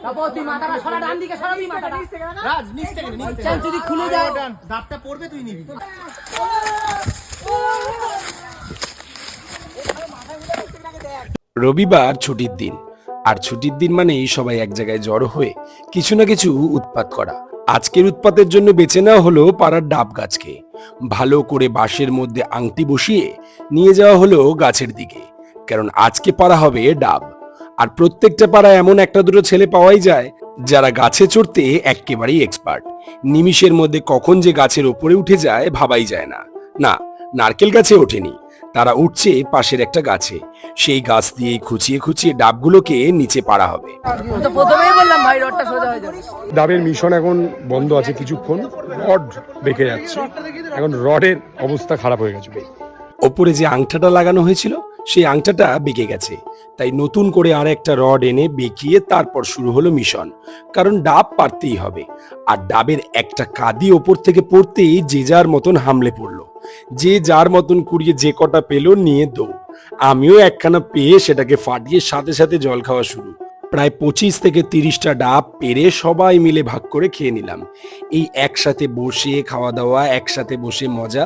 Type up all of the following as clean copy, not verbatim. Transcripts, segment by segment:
তারপর তুই মাথাটা সরা, ডান দিকে সরা, তুই মাথাটা রাজ নিচ থেকে যদি খুলে যায় দাঁতটা পড়বে তুই নিবি। রবিবার ছুটির দিন, আর ছুটির দিন মানেই সবাই এক জায়গায় জড়ো হয়ে কিছু না কিছু উৎপাত করা। আজকের উৎপাতের জন্য বেছে নেওয়া হলো পাড়ার ডাব গাছকে। ভালো করে বাঁশের মধ্যে আংটি বসিয়ে নিয়ে যাওয়া হলো গাছের দিকে, কারণ আজকে পাড়া হবে ডাব। আর প্রত্যেকটা পাড়ায় এমন একটা দুটো ছেলে পাওয়াই যায় যারা গাছে চড়তে একেবারেই এক্সপার্ট। নিমিষের মধ্যে কখন যে গাছের ওপরে উঠে যায় ভাবাই যায় না। না, নারকেল গাছে ওঠেনি, তারা উঠছে পাশের একটা গাছে। সেই গাছ দিয়ে খুঁচিয়ে খুঁচিয়ে ডাবগুলোকে নিচে পাড়া হবে। তো প্রথমেই বললাম ভাই রডটা সোজা হয়ে যাবে। ডাবের মিশন এখন বন্ধ আছে কিছুক্ষণ, রড বেঁকে যাচ্ছে, এখন রডের অবস্থা খারাপ হয়ে গেছে। ওপরে যে আংটাটা লাগানো হয়েছিল সেই আংটাটা বেঁকে গেছে, তাই নতুন করে আর একটা রড এনে বেঁকিয়ে তারপর শুরু হলো মিশন। কারণ ডাব পারতেই হবে, আর ডাবের একটা কাঁদি ওপর থেকে পড়তেই যে যার মতন হামলে পড়লো। যে যার মতন কুড়িয়ে যে কটা পেল নিয়ে দৌড়। আমিও একখানা পেয়ে সেটাকে ফাটিয়ে সাথে সাথে জল খাওয়া শুরু। প্রায় 25 থেকে 30টা ডাব পেরে সবাই মিলে ভাগ করে খেয়ে নিলাম। এই একসাথে বসে খাওয়া দাওয়া, একসাথে বসে মজা,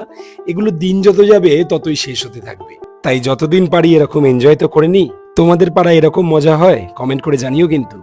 এগুলো দিন যত যাবে ততই শেষ হতে থাকবে। তাই যতদিন পারি এরকম এনজয় তো করে নি। তোমাদের পাড়ায় এরকম মজা হয়? কমেন্ট করে জানিও কিন্তু।